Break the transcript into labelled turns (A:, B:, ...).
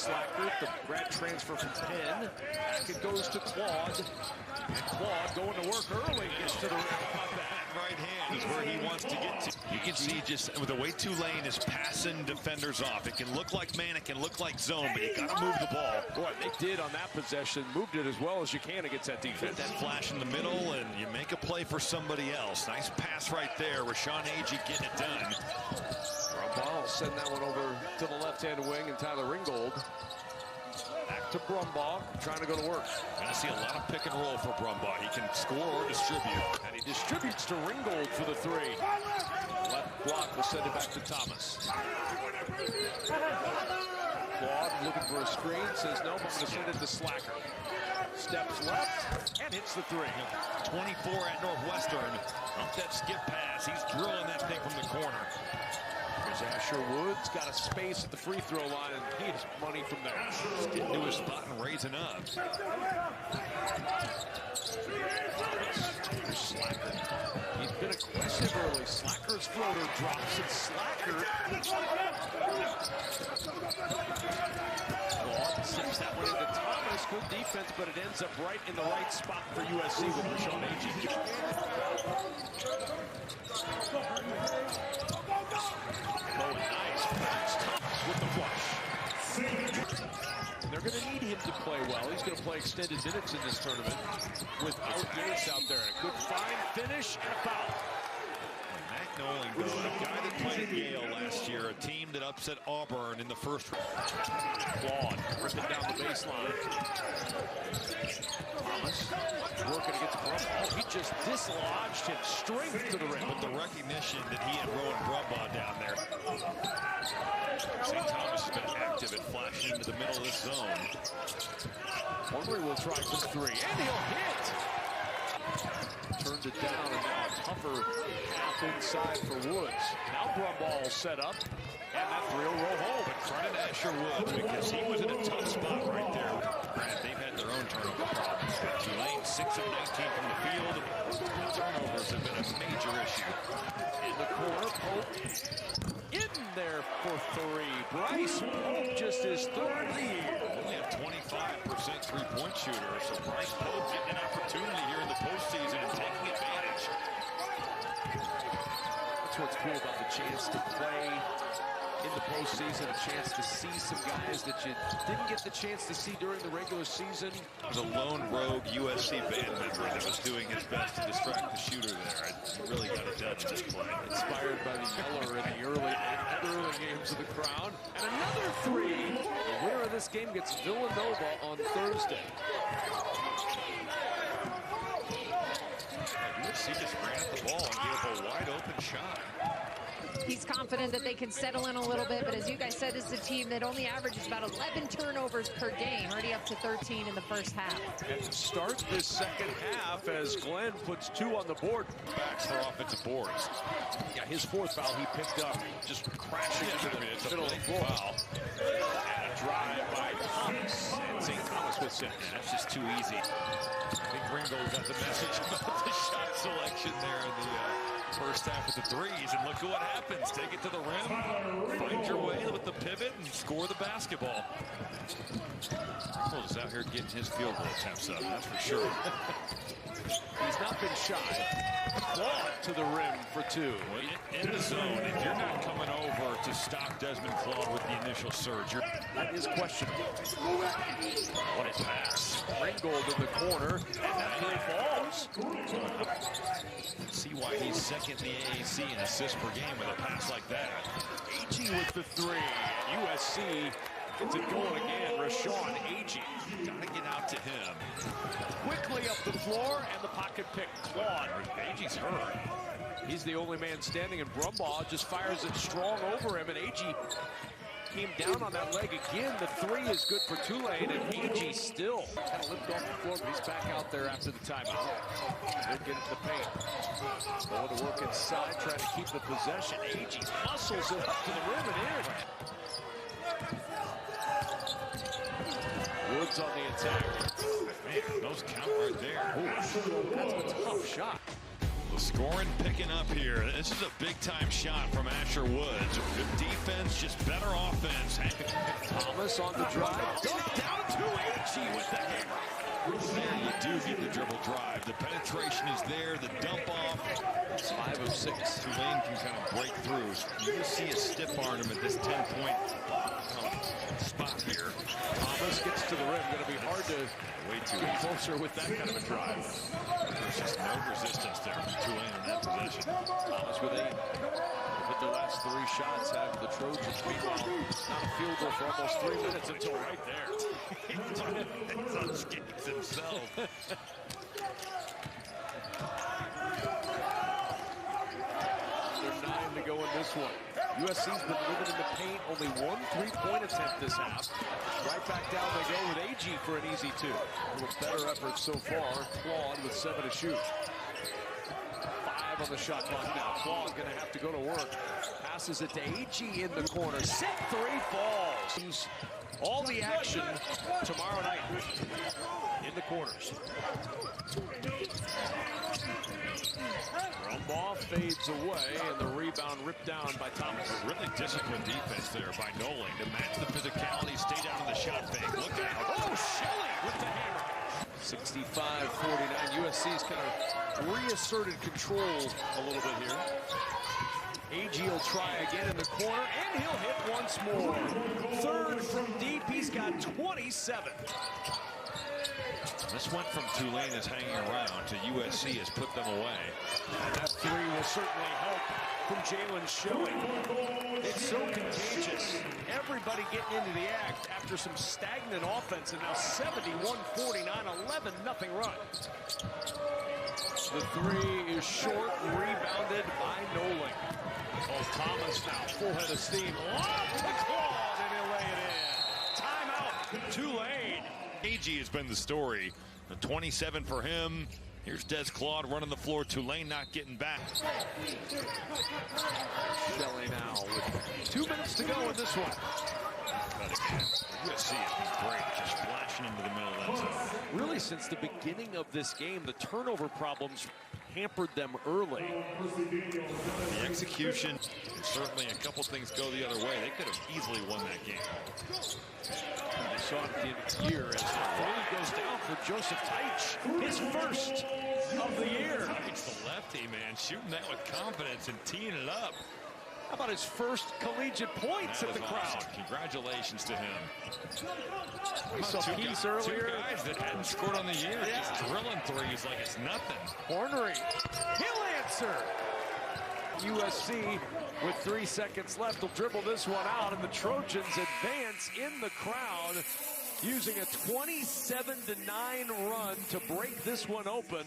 A: Slacker, the grad transfer from Penn. Back it goes to Claude. And Claude going to work early. Gets to the
B: right hand is where he wants to get to. You can see just with the way Tulane is passing defenders off. It can look like man, it can look like zone, but you got to move the ball.
A: Boy, they did on that possession. Moved it as well as you can against that defense.
B: Get that flash in the middle, and you make a play for somebody else. Nice pass right there. Rashawn Agee getting it done.
A: Brumbaugh will send that one over to the left-hand wing, and Tyler Ringgold back to Brumbaugh, trying to go to work.
B: Going to see a lot of pick and roll for Brumbaugh. He can score or distribute.
A: And he distributes to Ringgold for the three. Left block will send it back to Thomas. Claude looking for a screen, says no, but I'm going to send it to Slacker. Steps left and hits the three.
B: 24 at Northwestern. Up that skip pass. He's drilling that thing from the corner.
A: There's Asher Woods, got a space at the free throw line, and he has money from there.
B: Just getting to his spot and raising up.
A: Here's Slacker. He's been aggressive early. Slacker's floater drops, and Slacker sends that one into Thomas. Good defense, but it ends up right in the right spot for USC with Rashawn Agee. Oh, nice pass. Thomas with the flush. They're going to need him to play well. He's going to play extended minutes in this tournament without Yates out there. A good fine finish and a foul.
B: Matt Nolan, though, a guy that played at Yale last year, a team that upset Auburn in the first round.
A: Claude ripping down the baseline. Thomas working against Brumbaugh. He just dislodged him straight to the rim.
B: But the recognition that he had Rowan Brumbaugh down there. St. Thomas has been active at flashing into the middle of this zone.
A: Montgomery will try for three, and he'll hit. Turned it down, and now a tougher half inside for Woods. Now Brumbaugh set up, and that three will roll home.
B: But credit Asher Woods, because he was in a tough spot right there. Granted, they've had their own turnover problems. Tulane 6 of 19 from the field. The turnovers have been a major issue.
A: In the corner, Pope in there for three. Bryce Pope just his third year.
B: Only a 25% three-point shooter, so Bryce Pope getting an opportunity here in the postseason and taking advantage.
A: That's what's cool about the chance to play in the postseason, a chance to see some guys that you didn't get the chance to see during the regular season.
B: The lone rogue USC band member that was doing his best to distract the shooter there. He really got it done in this play.
A: Inspired by the yeller in the early games of the Crown. And another three. The winner of this game gets Villanova on Thursday.
B: USC just ran at the ball and gave a wide open shot.
C: He's confident that they can settle in a little bit, but as you guys said, this is a team that only averages about 11 turnovers per game, already up to 13 in the first half.
A: And to start this second half, as Glenn puts two on the board.
B: Backs for offensive boards.
A: Yeah, his fourth foul he picked up, just crashing into the middle of the floor.
B: Foul.
A: And a drive by Thomas. And St. Thomas with 6.
B: That's just too easy. I think Ringgold got the message about the shot selection there in the first half of the threes, and look at what happens. Take it to the rim, find your way with the pivot, and score the basketball. Ringgold is out here getting his field goal attempts up, that's for sure.
A: He's not been shy. Claude to the rim for two.
B: In the zone, if you're not coming over to stop Desmond Claude with the initial surge,
A: that is questionable.
B: What a pass.
A: Ringgold in the corner, and that three falls.
B: See why he's second in the AAC in assists per game with a pass like that.
A: Agee with the three. USC gets it going again. Rashawn Agee.
B: Gotta get out to him.
A: Quickly up the floor, and the pocket pick. Claude.
B: Agee's hurt.
A: He's the only man standing, and Brumbaugh just fires it strong over him, and Agee came down on that leg again. The three is good for Tulane, and Agee still kind of limped off the floor, but he's back out there after the timeout. They get into the paint. Going to work inside, trying to keep the possession. Agee muscles it up to the rim and in. Woods on the attack.
B: Man, those count right there.
A: Ooh, that's a tough shot.
B: The scoring picking up here. This is a big-time shot from Asher Woods. Good defense, just better offense.
A: Thomas on the drive. Dump down to AG with the hammer.
B: There you do get the dribble drive. The penetration is there. The dump off.
A: It's 5 of 6.
B: Tulane can kind of break through. You just see a stiff arm him at this 10-point spot here.
A: Thomas gets to the rim. Going to be hard to get closer with that kind of a drive.
B: There's just no resistance there from Tulane in that possession.
A: Thomas with 8. With the last 3 shots have the Trojans. Meanwhile, not a field goal for almost 3 minutes until right there.
B: He's on skates himself.
A: There's 9 to go in this one. USC's been living in the paint. Only 1 3-point attempt this half. Right back down they go with AG for an easy 2. A little better effort so far. Claude with 7 to shoot. 5 on the shot clock now. Claude going to have to go to work. Passes it to AG in the corner. Set 3 falls. All the action tomorrow night in the corners. Ball fades away, and the rebound ripped down by Thomas.
B: Really disciplined defense there by Nolan to match the physicality, stay down in the shot fake. Look out.
A: Oh, Shelley with the hammer. 65-49. USC's kind of reasserted control a little bit here. AG will try again in the corner, and he'll hit once more. 3rd from deep. He's got 27.
B: This went from Tulane is hanging around to USC has put them away.
A: And that 3 will certainly help from Jalen's showing. It's so contagious. Everybody getting into the act after some stagnant offense, and now 71-49, 11-0 run. The 3 is short, rebounded by Nolan. Oh, Thomas now, full head of steam. Lob to Claude, and he'll lay it in. Timeout, Tulane.
B: AG has been the story. The 27 for him. Here's Des Claude running the floor. Tulane not getting back.
A: Shelley now with 2 minutes to go in this one.
B: But again, USC has been great, just splashing into the middle of that zone.
A: Really, since the beginning of this game, the turnover problems hampered them early.
B: The execution, and certainly a couple things go the other way. They could have easily won that game.
A: You saw it at the end of the year as the volley goes down for Joseph Teich, his first of the year.
B: Teich, the lefty, man, shooting that with confidence and teeing it up.
A: How about his first collegiate points at the crowd?
B: Awesome. Congratulations to him.
A: We saw Peace earlier.
B: 2 guys that hadn't scored on the year, just drilling threes like it's nothing.
A: Cornering. He'll answer. USC with 3 seconds left will dribble this one out, and the Trojans advance in the crowd using a 27-9 run to break this one open.